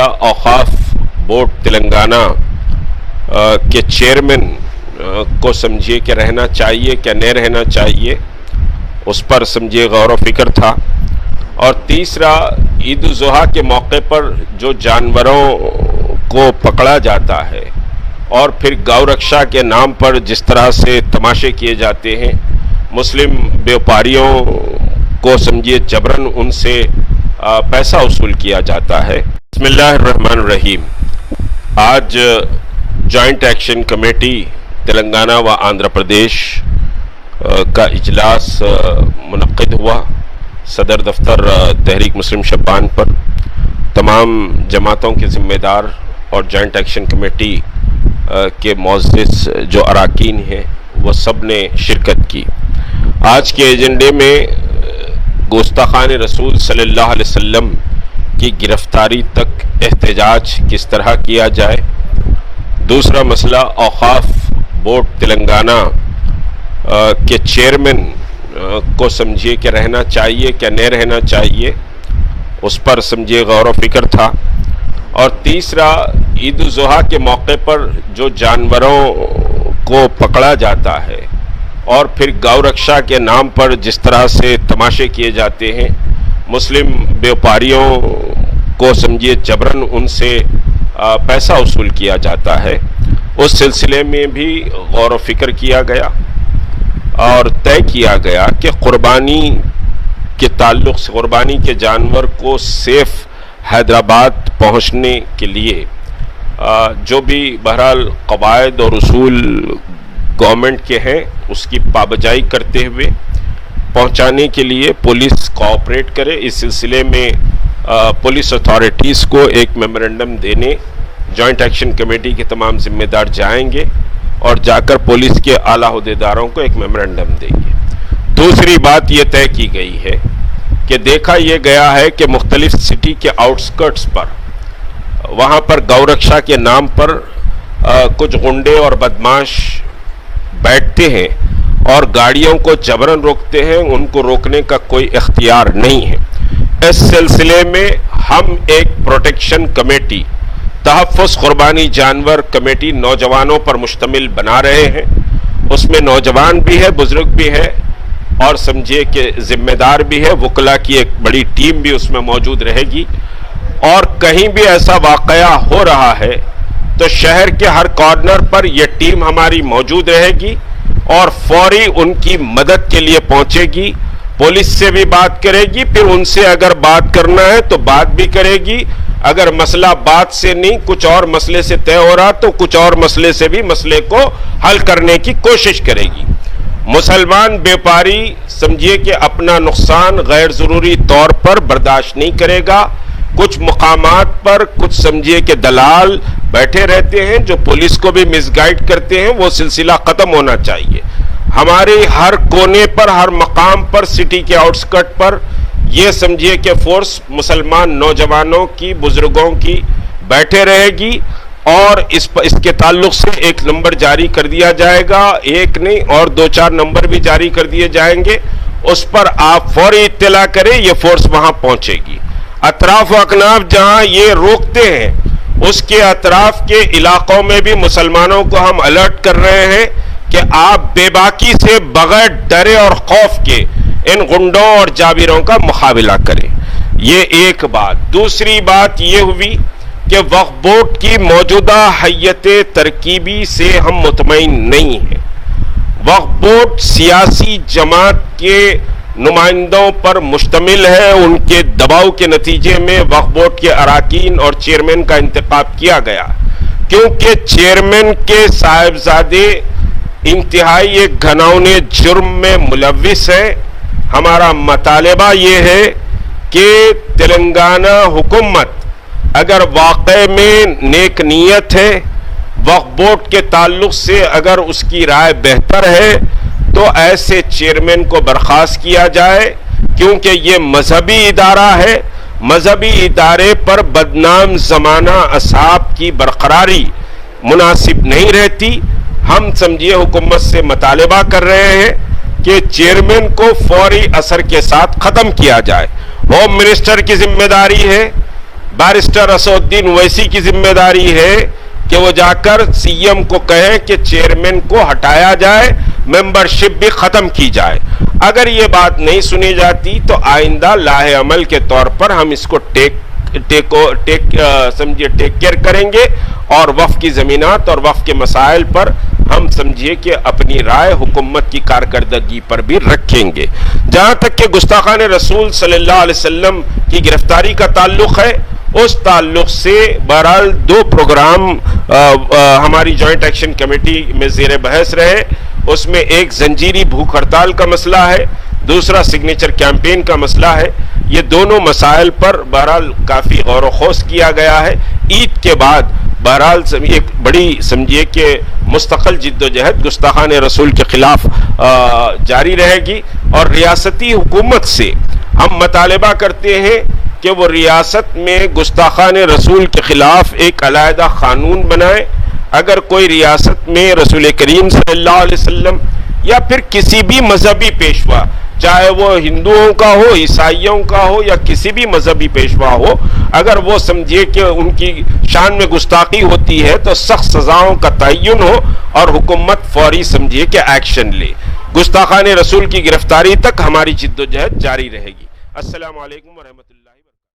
औक़ाफ़ board Telangana के chairman को समझिए कि रहना चाहिए क्या नहीं रहना चाहिए, उस पर समझिए गौर व फिक्र था। और तीसरा, ईद उल ज़ुहा के मौके पर जो जानवरों को पकड़ा जाता है और फिर गौ रक्षा के नाम पर जिस तरह से तमाशे किए जाते हैं, मुस्लिम व्यापारियों को समझिए जबरन उनसे पैसा वसूल किया जाता है। बिस्मिल्लाहिर्रहमानिर्रहीम। आज जॉइंट एक्शन कमेटी तेलंगाना व आंध्र प्रदेश का इजलास मुनक्किद हुआ सदर दफ्तर तहरीक मुस्लिम शब्बान पर। तमाम जमातों के ज़िम्मेदार और जॉइंट एक्शन कमेटी के मुअज़्ज़िज़ जो अरकान हैं वो सब ने शिरकत की। आज के एजेंडे में गुस्ताखान रसूल सल्लल्लाहु अलैहि वसल्लम की गिरफ्तारी तक एहतजाज किस तरह किया जाए, दूसरा मसला औक़ाफ़ बोर्ड तेलंगाना के चेयरमैन को समझिए कि रहना चाहिए क्या नहीं रहना चाहिए, उस पर समझिए गौर व फिक्र था। और तीसरा, ईद उल ज़ुहा के मौके पर जो जानवरों को पकड़ा जाता है और फिर गौ रक्षा के नाम पर जिस तरह से तमाशे किए जाते हैं, मुस्लिम व्यापारियों को समझिए जबरन उनसे पैसा वसूल किया जाता है, उस सिलसिले में भी गौर व फिक्र किया गया और तय किया गया कि कुर्बानी के ताल्लुक़ से कुर्बानी के जानवर को सेफ हैदराबाद पहुंचने के लिए जो भी बहरहाल कवायद और उसूल गवर्नमेंट के हैं उसकी पाबजाई करते हुए पहुंचाने के लिए पुलिस कोऑपरेट करे। इस सिलसिले में पुलिस अथॉरिटीज़ को एक मेमोरेंडम देने जॉइंट एक्शन कमेटी के तमाम जिम्मेदार जाएंगे और जाकर पुलिस के आला अहदेदारों को एक मेमोरेंडम देंगे। दूसरी बात ये तय की गई है कि देखा यह गया है कि मुख्तलिफ सिटी के आउटस्कर्ट्स पर वहाँ पर गौ रक्षा के नाम पर कुछ गुंडे और बदमाश बैठते हैं और गाड़ियों को जबरन रोकते हैं, उनको रोकने का कोई इख्तियार नहीं है। इस सिलसिले में हम एक प्रोटेक्शन कमेटी, तहफ़्फ़ुज़ कुर्बानी जानवर कमेटी नौजवानों पर मुश्तमिल बना रहे हैं। उसमें नौजवान भी है, बुजुर्ग भी है और समझिए कि ज़िम्मेदार भी है। वकला की एक बड़ी टीम भी उसमें मौजूद रहेगी और कहीं भी ऐसा वाक़या हो रहा है तो शहर के हर कॉर्नर पर यह टीम हमारी मौजूद रहेगी और फौरी उनकी मदद के लिए पहुंचेगी। पुलिस से भी बात करेगी, फिर उनसे अगर बात करना है तो बात भी करेगी। अगर मसला बात से नहीं कुछ और मसले से तय हो रहा तो कुछ और मसले से भी मसले को हल करने की कोशिश करेगी। मुसलमान व्यापारी समझिए कि अपना नुकसान गैर ज़रूरी तौर पर बर्दाश्त नहीं करेगा। कुछ मुकामात पर कुछ समझिए कि दलाल बैठे रहते हैं जो पुलिस को भी मिसगाइड करते हैं, वो सिलसिला ख़त्म होना चाहिए। हमारे हर कोने पर, हर मकाम पर, सिटी के आउटस्कर्ट पर ये समझिए कि फोर्स मुसलमान नौजवानों की, बुजुर्गों की बैठे रहेगी और इसके ताल्लुक से एक नंबर जारी कर दिया जाएगा, एक नहीं और 2-4 नंबर भी जारी कर दिए जाएंगे। उस पर आप फौरी इत्तला करें, ये फोर्स वहां पहुंचेगी। अतराफ अकनाफ जहां ये रोकते हैं उसके अतराफ के इलाकों में भी मुसलमानों को हम अलर्ट कर रहे हैं कि आप बेबाकी से बगैर डरे और खौफ के इन गुंडों और जाबिरों का मुकाबला करें। ये एक बात। दूसरी बात ये हुई कि वक्फ बोर्ड की मौजूदा हैयत तरकीबी से हम मुतमईन नहीं हैं। वक्फ बोर्ड सियासी जमात के नुमाइंदों पर मुश्तमिल है। उनके दबाव के नतीजे में वक्फ बोर्ड के अरकान और चेयरमैन का इंतखाब किया गया, क्योंकि चेयरमैन के साहिबजादे इंतहाई एक घिनौने जुर्म में मुलव्विस है। हमारा मुतालबा ये है कि तेलंगाना हुकूमत अगर वाकई में नेक नीयत है, वक्फ बोर्ड के ताल्लुक से अगर उसकी राय बेहतर है तो ऐसे चेयरमैन को बर्खास्त किया जाए, क्योंकि ये मजहबी इदारा है। मजहबी इदारे पर बदनाम जमाना असहाब की बरकरारी मुनासिब नहीं रहती। हम समझिए हुकूमत से मुतालबा कर रहे हैं कि चेयरमैन को फौरी असर के साथ खत्म किया जाए। होम मिनिस्टर की जिम्मेदारी है, बैरिस्टर असदुद्दीन ओवैसी की जिम्मेदारी है कि वो जाकर सीएम को कहें कि चेयरमैन को हटाया जाए, मेंबरशिप भी खत्म की जाए। अगर ये बात नहीं सुनी जाती तो आइंदा लाहे अमल के तौर पर हम इसको टेक केयर करेंगे और वफ़ की ज़मीनात और वफ़ के मसाइल पर हम समझिए कि अपनी राय हुकूमत की कारकर्दगी पर भी रखेंगे। जहाँ तक कि गुस्ताखान रसूल सल्लल्लाहु अलैहि वसल्लम की गिरफ्तारी का ताल्लुक़ है, उस ताल्लुक़ से बहरहाल 2 प्रोग्राम हमारी जॉइंट एक्शन कमेटी में ज़ेर बहस रहे। उसमें एक जंजीरी भूख हड़ताल का मसला है, दूसरा सिग्नेचर कैंपेन का मसला है। ये दोनों मसाइल पर बहरहाल काफ़ी गौर व खौस किया गया है। ईद के बाद बहरहाल एक बड़ी समझिए कि मुस्तकिल जिद्दोजहद गुस्ताखान रसूल के खिलाफ जारी रहेगी और रियासती हुकूमत से हम मुतालबा करते हैं कि वो रियासत में गुस्ताखान रसूल के खिलाफ एक अलहदा कानून बनाए। अगर कोई रियासत में रसूल करीम सल्लल्लाहु अलैहि वसल्लम या फिर किसी भी मजहबी पेशवा, चाहे वो हिंदुओं का हो, ईसाइयों का हो या किसी भी मजहबी पेशवा हो, अगर वो समझिए कि उनकी शान में गुस्ताखी होती है तो सख्त सजाओं का तयन हो और हुकूमत फौरी समझिए कि एक्शन ले। गुस्ताखान रसूल की गिरफ्तारी तक हमारी जिद्दोजहद जारी रहेगी। अस्सलामु अलैकुम व रहमतुल्लाह।